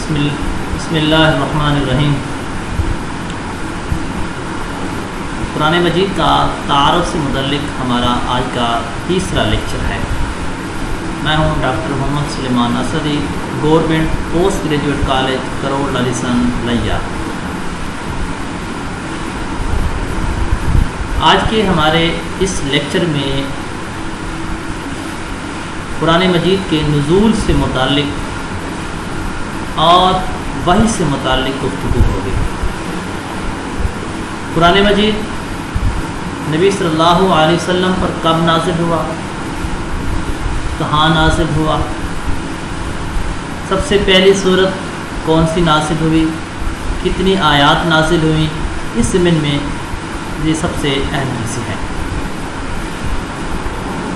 بسم اللہ الرحمن الرحیم۔ قرآن مجید کا تعارف سے متعلق ہمارا آج کا تیسرا لیکچر ہے۔ میں ہوں doctor Muhammad Sulaiman Asadi, government post graduate college Karor Lalesan Layyah. آج کے ہمارے اس لیکچر میں قرآن مجید کے نزول سے متعلق اور وحی سے متعلق گفتگو ہوگی۔ قرآن مجید نبی صلی اللہ علیہ وسلم پر کب نازل ہوا، کہاں نازل ہوا، سب سے پہلی صورت کون سی نازل ہوئی، کتنی آیات نازل ہوئیں، اس ضمن میں یہ سب سے اہم چیزیں ہیں۔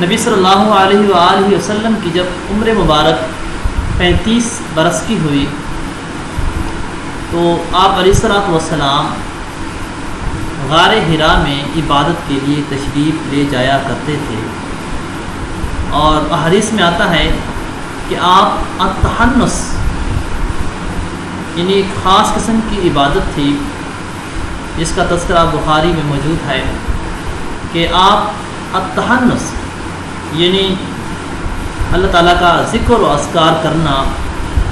نبی صلی اللہ علیہ وآلہ وسلم کی جب عمر مبارک 35 برس کی ہوئی تو آپ علیہ الصلوۃ والسلام غار حرا میں عبادت کے لیے تشریف لے جایا کرتے تھے، اور احادیث میں آتا ہے کہ آپ التحنس یعنی ایک خاص قسم کی عبادت تھی جس کا تذکرہ بخاری میں موجود ہے کہ آپ التحنس یعنی اللہ تعالیٰ کا ذکر و اذکار کرنا،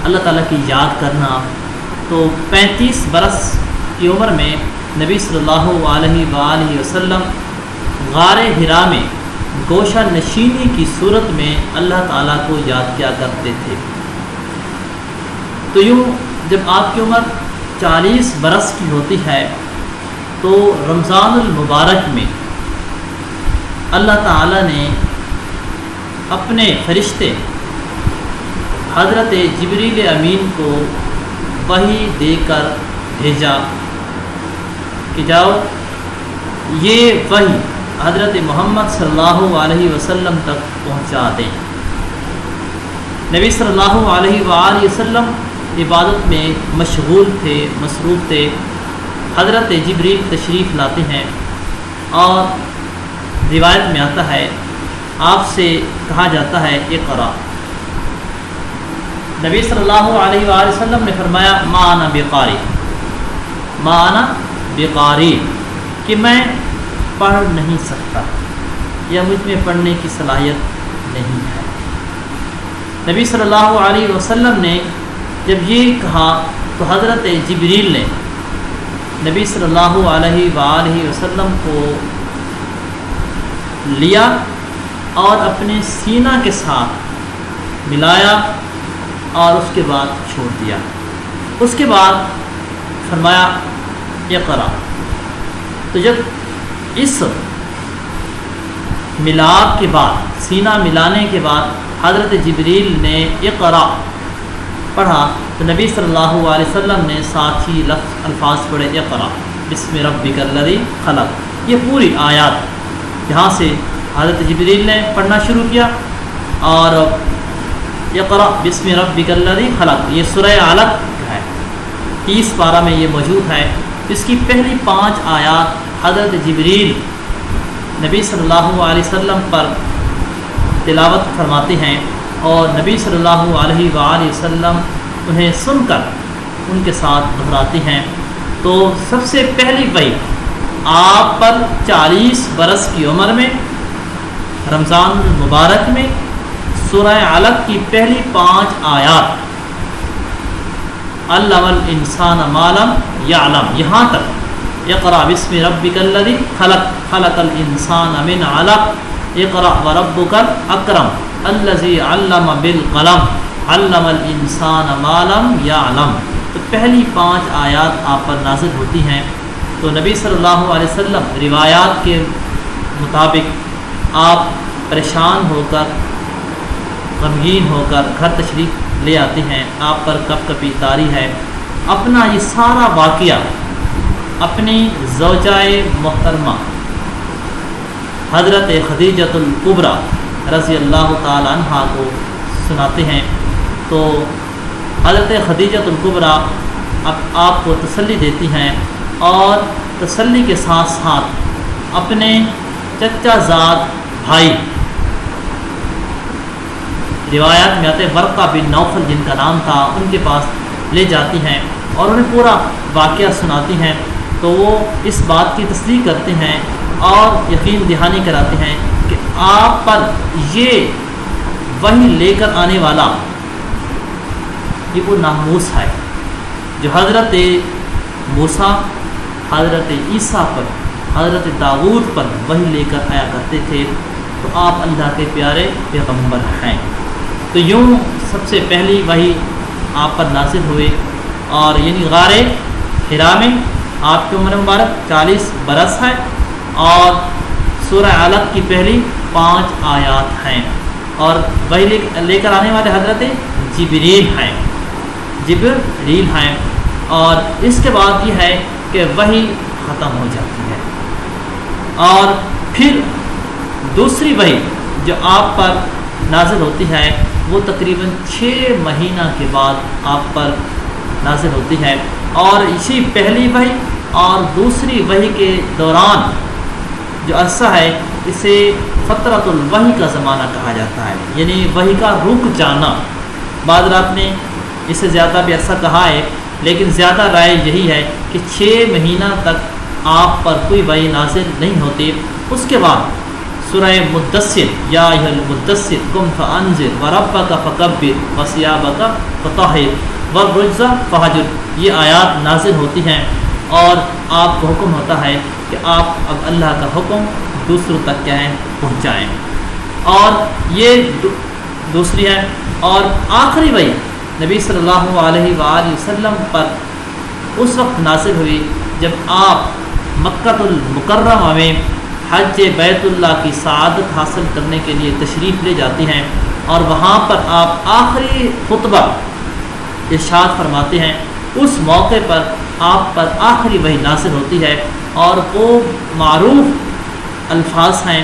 اللہ تعالیٰ کی یاد کرنا، تو 35 برس کی عمر میں نبی صلی اللہ علیہ وآلہ وسلم غار حرا میں گوشہ نشینی کی صورت میں اللہ تعالیٰ کو یاد کیا کرتے تھے۔ تو یوں جب آپ کی عمر 40 برس کی ہوتی ہے تو رمضان المبارک میں اللہ تعالیٰ نے اپنے فرشتے حضرت جبریل امین کو وحی دے کر بھیجا کہ جاؤ یہ وحی حضرت محمد صلی اللہ علیہ وسلم تک پہنچا دیں۔ نبی صلی اللہ علیہ وآلہ وسلم عبادت میں مشغول تھے، مصروف تھے۔ حضرت جبریل تشریف لاتے ہیں اور روایت میں آتا ہے آپ سے کہا جاتا ہے اقرا۔ نبی صلی اللہ علیہ وآلہ وسلم نے فرمایا ما انا بقاری، ما انا بقاری، کہ میں پڑھ نہیں سکتا یا مجھ میں پڑھنے کی صلاحیت نہیں ہے۔ نبی صلی اللہ علیہ وسلم نے جب یہ کہا تو حضرت جبریل نے نبی صلی اللہ علیہ وآلہ وسلم کو لیا اور اپنے سینہ کے ساتھ ملایا اور اس کے بعد چھوڑ دیا۔ اس کے بعد فرمایا اقرا۔ تو جب اس ملاپ کے بعد، سینہ ملانے کے بعد حضرت جبریل نے اقرا پڑھا تو نبی صلی اللہ علیہ وسلم نے ساتھ ہی الفاظ پڑھے اقرا بسم ربک الذی خلق۔ یہ پوری آیات یہاں سے حضرت جبریل نے پڑھنا شروع کیا، اور اقرا بسم ربک الذی خلق یہ سورہ علق ہے، 30 پارہ میں یہ موجود ہے۔ اس کی پہلی 5 آیات حضرت جبریل نبی صلی اللہ علیہ وسلم پر تلاوت فرماتے ہیں، اور نبی صلی اللہ علیہ وآلہ وسلم انہیں سن کر ان کے ساتھ دہراتے ہیں۔ تو سب سے پہلی وحی آپ پر 40 برس کی عمر میں رمضان المبارک میں سورہ علق کی پہلی 5 آیات علم الانسان ما لم یعلم، یہاں تک اقرا بسم ربک الذی خلق خلق الانسان من علق اقرا وربک الاکرم الذی علم بالقلم علم الانسان ما لم یعلم۔ تو پہلی 5 آیات آپ پر نازل ہوتی ہیں۔ تو نبی صلی اللہ علیہ وسلم روایات کے مطابق آپ پریشان ہو کر، غمگین ہو کر گھر تشریف لے آتے ہیں۔ آپ پر کپ کپی طاری ہے۔ اپنا یہ سارا واقعہ اپنی زوجہ محترمہ حضرت خدیجۃ الکبریٰ رضی اللہ تعالی عنہا کو سناتے ہیں۔ تو حضرت خدیجۃ الکبریٰ آپ کو تسلی دیتی ہیں، اور تسلی کے ساتھ ساتھ اپنے چچا زاد بھائی روایات میں آتے ورقہ بن نوفل جن کا نام تھا، ان کے پاس لے جاتی ہیں اور انہیں پورا واقعہ سناتی ہیں، تو وہ اس بات کی تصدیق کرتے ہیں اور یقین دہانی کراتے ہیں کہ آپ پر یہ وحی لے کر آنے والا یہ وہ ناموس ہے جو حضرت موسیٰ، حضرت عیسیٰ پر، حضرت داؤد پر وحی لے کر آیا کرتے تھے، تو آپ اللہ کے پیارے پیغمبر ہیں۔ تو یوں سب سے پہلی وحی آپ پر نازل ہوئے، اور یعنی غار حرا میں آپ کی عمر مبارک 40 برس ہے، اور سورہ علق کی پہلی 5 آیات ہیں، اور وحی لے کر آنے والے حضرت جبریل ہیں، اور اس کے بعد یہ ہے کہ وحی ختم ہو جاتی ہے، اور پھر دوسری وحی جو آپ پر نازل ہوتی ہے وہ تقریباً 6 مہینہ کے بعد آپ پر نازل ہوتی ہے، اور اسی پہلی وحی اور دوسری وحی کے دوران جو عرصہ ہے اسے فترۃ الوحی کا زمانہ کہا جاتا ہے، یعنی وحی کا رک جانا۔ بعض رات نے اس سے زیادہ بھی عرصہ کہا ہے، لیکن زیادہ رائے یہی ہے کہ 6 مہینہ تک آپ پر کوئی وحی نازل نہیں ہوتی۔ اس کے بعد سورہ مدثر، یا ایھا المدثر قم فانذر وربک فکبر وثیابک فطہر والرجز فہجر، یہ آیات نازل ہوتی ہیں، اور آپ کو حکم ہوتا ہے کہ آپ اب اللہ کا حکم دوسروں تک کیا ہے پہنچائیں، اور یہ دوسری ہے۔ اور آخری وحی نبی صلی اللہ علیہ وآلہ وسلم پر اس وقت نازل ہوئی جب آپ مکہ المکرمہ میں حج بیت اللہ کی سعادت حاصل کرنے کے لیے تشریف لے جاتی ہیں، اور وہاں پر آپ آخری خطبہ ارشاد فرماتے ہیں۔ اس موقع پر آپ پر آخری وحی نازل ہوتی ہے، اور وہ معروف الفاظ ہیں،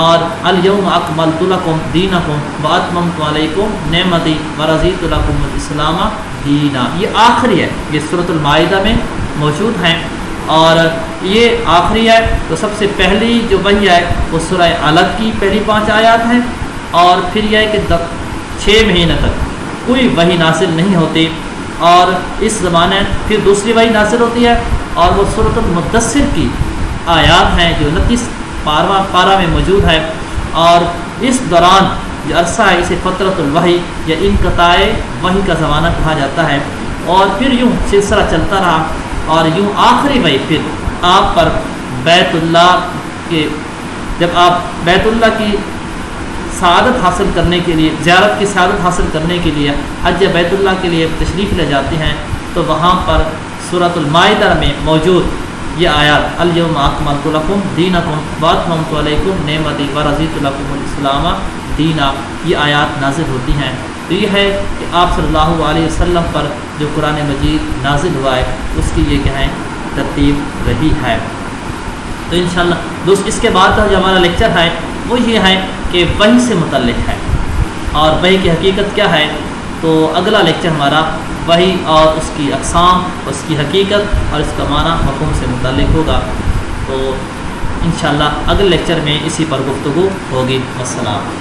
اور الیوم اکملت لکم دینکم واتممت علیکم نعمتی ورضیت لکم الاسلام دینا، یہ آخری ہے، یہ سورۃ المائدہ میں موجود ہیں، اور یہ آخری ہے۔ تو سب سے پہلی جو وحی ہے وہ سورہ علق کی پہلی 5 آیات ہیں، اور پھر یہ ہے کہ 6 مہینے تک کوئی وحی نازل نہیں ہوتی، اور اس زمانے پھر دوسری وحی نازل ہوتی ہے، اور وہ سورۃ المدثر کی آیات ہیں جو 29 پارہ میں موجود ہے، اور اس دوران جو عرصہ ہے اسے فترۃ الوحی یا انقطاع وحی کا زمانہ کہا جاتا ہے، اور پھر یوں سلسلہ چلتا رہا، اور یوں آخری وحی پھر آپ پر بیت اللہ کے، جب آپ بیت اللہ کی سعادت حاصل کرنے کے لیے، زیارت کی سعادت حاصل کرنے کے لیے حج بیت اللہ کے لیے تشریف لے جاتے ہیں، تو وہاں پر سورۃ المائدہ میں موجود یہ آیات الیوم اکملت لکم دینکم واتممت علیکم نعمتی ورضیت لکم الاسلام دینا، یہ آیات نازل ہوتی ہیں۔ تو یہ ہے کہ آپ صلی اللہ علیہ وسلم پر جو قرآن مجید نازل ہوا ہے اس کی یہ کیا ہے ترتیب رہی ہے۔ تو انشاءاللہ دوست اس کے بعد جو ہمارا لیکچر ہے وہ یہ ہے کہ وحی سے متعلق ہے، اور وحی کی حقیقت کیا ہے۔ تو اگلا لیکچر ہمارا وحی اور اس کی اقسام، اس کی حقیقت اور اس کا معنی مفہوم سے متعلق ہوگا۔ تو انشاءاللہ اگلے لیکچر میں اسی پر گفتگو ہوگی۔ والسلام۔